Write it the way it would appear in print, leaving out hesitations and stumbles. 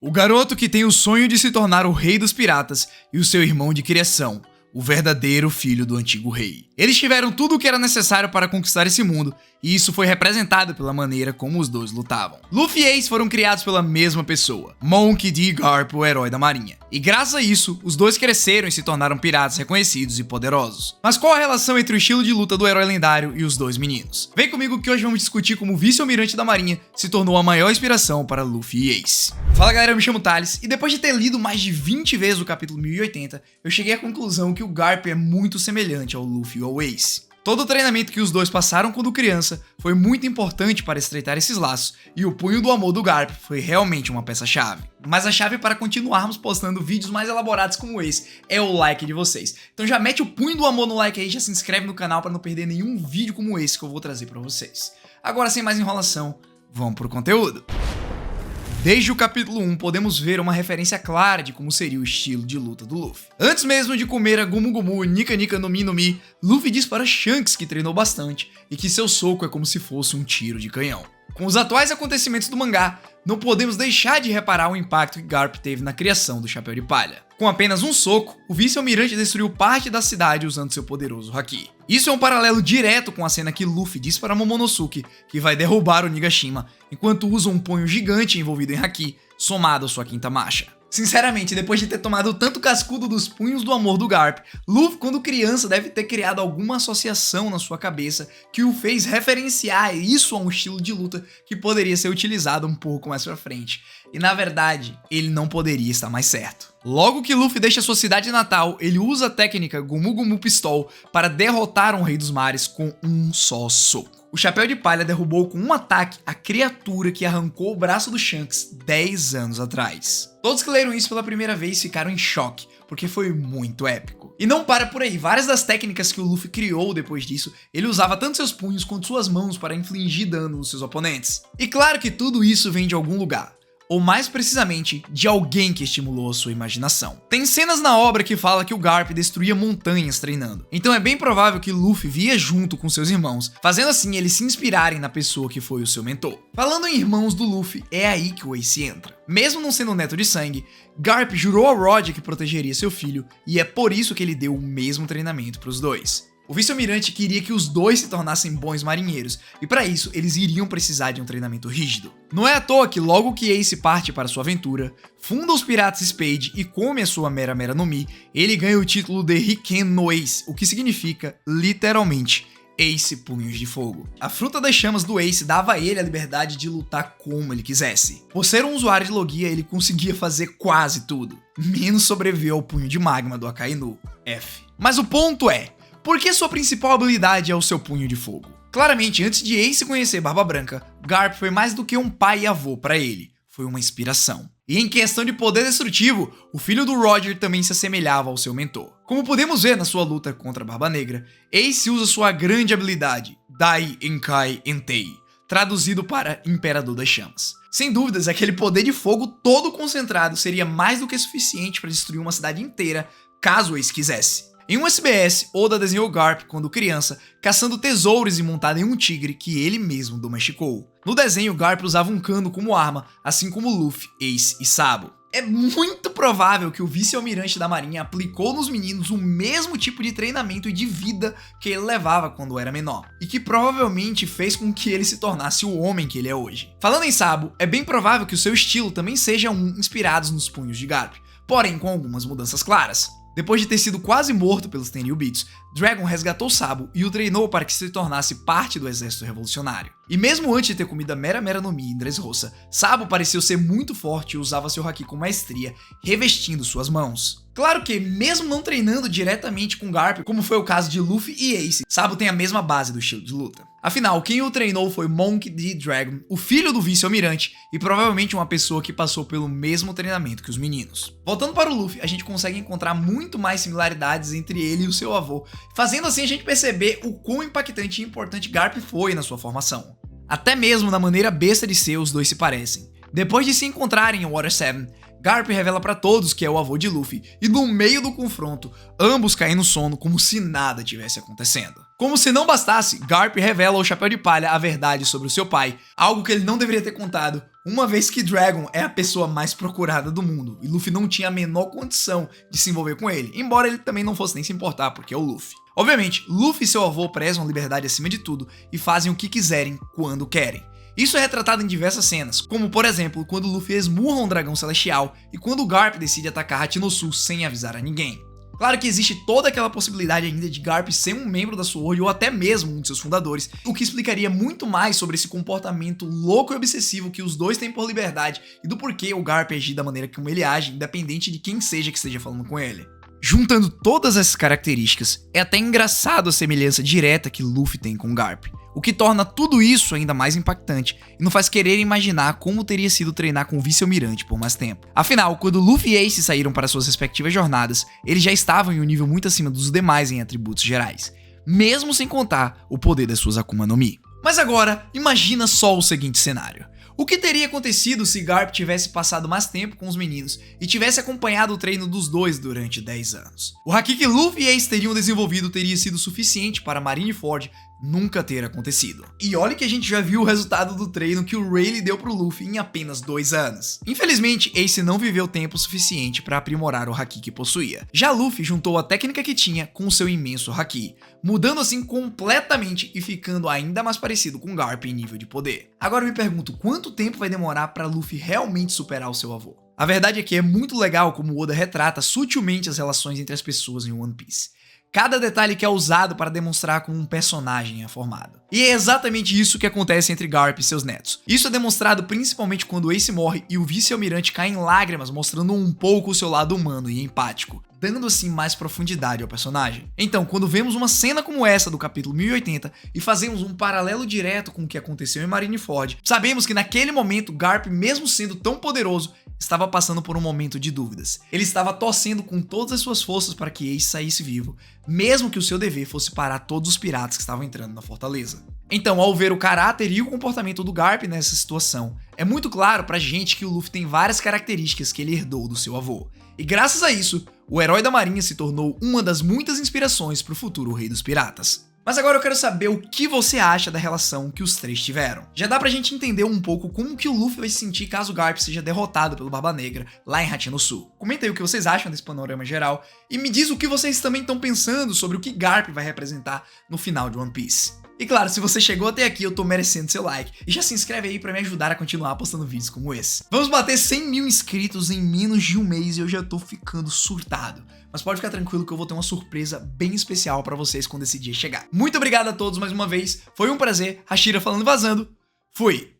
O garoto que tem o sonho de se tornar o rei dos piratas e o seu irmão de criação, o verdadeiro filho do antigo rei. Eles tiveram tudo o que era necessário para conquistar esse mundo, e isso foi representado pela maneira como os dois lutavam. Luffy e Ace foram criados pela mesma pessoa, Monkey D. Garp, o herói da marinha. E graças a isso, os dois cresceram e se tornaram piratas reconhecidos e poderosos. Mas qual a relação entre o estilo de luta do herói lendário e os dois meninos? Vem comigo que hoje vamos discutir como o vice-almirante da marinha se tornou a maior inspiração para Luffy e Ace. Fala galera, eu me chamo Thales, e depois de ter lido mais de 20 vezes o capítulo 1080, eu cheguei à conclusão que o Garp é muito semelhante ao Luffy e ao Ace. Todo o treinamento que os dois passaram quando criança foi muito importante para estreitar esses laços, e o punho do amor do Garp foi realmente uma peça-chave. Mas a chave para continuarmos postando vídeos mais elaborados como esse é o like de vocês. Então já mete o punho do amor no like aí, já se inscreve no canal para não perder nenhum vídeo como esse que eu vou trazer para vocês. Agora, sem mais enrolação, vamos pro conteúdo. Desde o capítulo 1 podemos ver uma referência clara de como seria o estilo de luta do Luffy. Antes mesmo de comer a Gumu Gumu Nika Nika no Mi no Mi, Luffy diz para Shanks que treinou bastante e que seu soco é como se fosse um tiro de canhão. Com os atuais acontecimentos do mangá, não podemos deixar de reparar o impacto que Garp teve na criação do Chapéu de Palha. Com apenas um soco, o vice-almirante destruiu parte da cidade usando seu poderoso haki. Isso é um paralelo direto com a cena que Luffy diz para Momonosuke que vai derrubar o Nigashima, enquanto usa um punho gigante envolvido em haki, somado à sua quinta marcha. Sinceramente, depois de ter tomado tanto cascudo dos punhos do amor do Garp, Luffy, quando criança, deve ter criado alguma associação na sua cabeça que o fez referenciar isso a um estilo de luta que poderia ser utilizado um pouco mais pra frente. E na verdade, ele não poderia estar mais certo. Logo que Luffy deixa sua cidade natal, ele usa a técnica Gumu Gumu Pistol para derrotar um rei dos mares com um só soco. O Chapéu de Palha derrubou com um ataque a criatura que arrancou o braço do Shanks 10 anos atrás. Todos que leram isso pela primeira vez ficaram em choque, porque foi muito épico. E não para por aí, várias das técnicas que o Luffy criou depois disso, ele usava tanto seus punhos quanto suas mãos para infligir dano nos seus oponentes. E claro que tudo isso vem de algum lugar. Ou mais precisamente, de alguém que estimulou a sua imaginação. Tem cenas na obra que fala que o Garp destruía montanhas treinando, então é bem provável que Luffy via junto com seus irmãos, fazendo assim eles se inspirarem na pessoa que foi o seu mentor. Falando em irmãos do Luffy, é aí que o Ace entra. Mesmo não sendo neto de sangue, Garp jurou a Roger que protegeria seu filho, e é por isso que ele deu o mesmo treinamento para os dois. O vice-almirante queria que os dois se tornassem bons marinheiros, e para isso eles iriam precisar de um treinamento rígido. Não é à toa que logo que Ace parte para sua aventura, funda os Piratas Spade e come a sua Mera Mera no Mi, ele ganha o título de Hiken no Ace, o que significa, literalmente, Ace Punhos de Fogo. A fruta das chamas do Ace dava a ele a liberdade de lutar como ele quisesse. Por ser um usuário de Logia, ele conseguia fazer quase tudo, menos sobreviver ao punho de magma do Akainu, F. Mas o ponto é, por que sua principal habilidade é o seu punho de fogo? Claramente, antes de Ace conhecer Barba Branca, Garp foi mais do que um pai e avô para ele, foi uma inspiração. E em questão de poder destrutivo, o filho do Roger também se assemelhava ao seu mentor. Como podemos ver na sua luta contra Barba Negra, Ace usa sua grande habilidade, Dai Enkai Entei, traduzido para Imperador das Chamas. Sem dúvidas, aquele poder de fogo todo concentrado seria mais do que suficiente para destruir uma cidade inteira, caso Ace quisesse. Em um SBS, Oda desenhou Garp quando criança, caçando tesouros e montado em um tigre que ele mesmo domesticou. No desenho, Garp usava um cano como arma, assim como Luffy, Ace e Sabo. É muito provável que o vice-almirante da marinha aplicou nos meninos o mesmo tipo de treinamento e de vida que ele levava quando era menor, e que provavelmente fez com que ele se tornasse o homem que ele é hoje. Falando em Sabo, é bem provável que o seu estilo também seja inspirados nos punhos de Garp, porém com algumas mudanças claras. Depois de ter sido quase morto pelos Tenryubitsu, Dragon resgatou Sabo e o treinou para que se tornasse parte do exército revolucionário. E mesmo antes de ter comido a Mera Mera no Mi em Dressrosa, Sabo pareceu ser muito forte e usava seu haki com maestria, revestindo suas mãos. Claro que, mesmo não treinando diretamente com Garp, como foi o caso de Luffy e Ace, Sabo tem a mesma base do estilo de luta. Afinal, quem o treinou foi Monkey D. Dragon, o filho do vice-almirante, e provavelmente uma pessoa que passou pelo mesmo treinamento que os meninos. Voltando para o Luffy, a gente consegue encontrar muito mais similaridades entre ele e o seu avô, fazendo assim a gente perceber o quão impactante e importante Garp foi na sua formação. Até mesmo na maneira besta de ser, os dois se parecem. Depois de se encontrarem em Water 7, Garp revela pra todos que é o avô de Luffy, e no meio do confronto, ambos caem no sono como se nada tivesse acontecendo. Como se não bastasse, Garp revela ao Chapéu de Palha a verdade sobre o seu pai, algo que ele não deveria ter contado, uma vez que Dragon é a pessoa mais procurada do mundo, e Luffy não tinha a menor condição de se envolver com ele, embora ele também não fosse nem se importar, porque é o Luffy. Obviamente, Luffy e seu avô prezam a liberdade acima de tudo e fazem o que quiserem, quando querem. Isso é retratado em diversas cenas, como por exemplo, quando Luffy esmurra um dragão celestial e quando Garp decide atacar Hachinosu sem avisar a ninguém. Claro que existe toda aquela possibilidade ainda de Garp ser um membro da SWORD ou até mesmo um de seus fundadores, o que explicaria muito mais sobre esse comportamento louco e obsessivo que os dois têm por liberdade e do porquê o Garp agir da maneira como ele age, independente de quem seja que esteja falando com ele. Juntando todas essas características, é até engraçado a semelhança direta que Luffy tem com Garp, o que torna tudo isso ainda mais impactante e nos faz querer imaginar como teria sido treinar com o vice-almirante por mais tempo. Afinal, quando Luffy e Ace saíram para suas respectivas jornadas, eles já estavam em um nível muito acima dos demais em atributos gerais, mesmo sem contar o poder das suas Akuma no Mi. Mas agora, imagina só o seguinte cenário. O que teria acontecido se Garp tivesse passado mais tempo com os meninos e tivesse acompanhado o treino dos dois durante 10 anos? O haki que Luffy e Ace teriam desenvolvido teria sido suficiente para Marineford nunca ter acontecido. E olha que a gente já viu o resultado do treino que o Rayleigh deu pro Luffy em apenas 2 anos. Infelizmente, Ace não viveu tempo suficiente para aprimorar o haki que possuía. Já Luffy juntou a técnica que tinha com o seu imenso haki, mudando assim completamente e ficando ainda mais parecido com Garp em nível de poder. Agora eu me pergunto, quanto tempo vai demorar para Luffy realmente superar o seu avô? A verdade é que é muito legal como o Oda retrata sutilmente as relações entre as pessoas em One Piece. Cada detalhe que é usado para demonstrar como um personagem é formado. E é exatamente isso que acontece entre Garp e seus netos. Isso é demonstrado principalmente quando Ace morre e o vice-almirante cai em lágrimas, mostrando um pouco o seu lado humano e empático, dando assim mais profundidade ao personagem. Então, quando vemos uma cena como essa do capítulo 1080 e fazemos um paralelo direto com o que aconteceu em Marineford, sabemos que naquele momento Garp, mesmo sendo tão poderoso, estava passando por um momento de dúvidas. Ele estava torcendo com todas as suas forças para que Ace saísse vivo, mesmo que o seu dever fosse parar todos os piratas que estavam entrando na fortaleza. Então, ao ver o caráter e o comportamento do Garp nessa situação, é muito claro pra gente que o Luffy tem várias características que ele herdou do seu avô. E graças a isso, o herói da marinha se tornou uma das muitas inspirações para o futuro Rei dos Piratas. Mas agora eu quero saber o que você acha da relação que os três tiveram. Já dá pra gente entender um pouco como que o Luffy vai se sentir caso Garp seja derrotado pelo Barba Negra lá em Hachinosu. Comenta aí o que vocês acham desse panorama geral e me diz o que vocês também estão pensando sobre o que Garp vai representar no final de One Piece. E claro, se você chegou até aqui, eu tô merecendo seu like. E já se inscreve aí pra me ajudar a continuar postando vídeos como esse. Vamos bater 100 mil inscritos em menos de um mês e eu já tô ficando surtado. Mas pode ficar tranquilo que eu vou ter uma surpresa bem especial pra vocês quando esse dia chegar. Muito obrigado a todos mais uma vez. Foi um prazer. Hashira falando e vazando. Fui!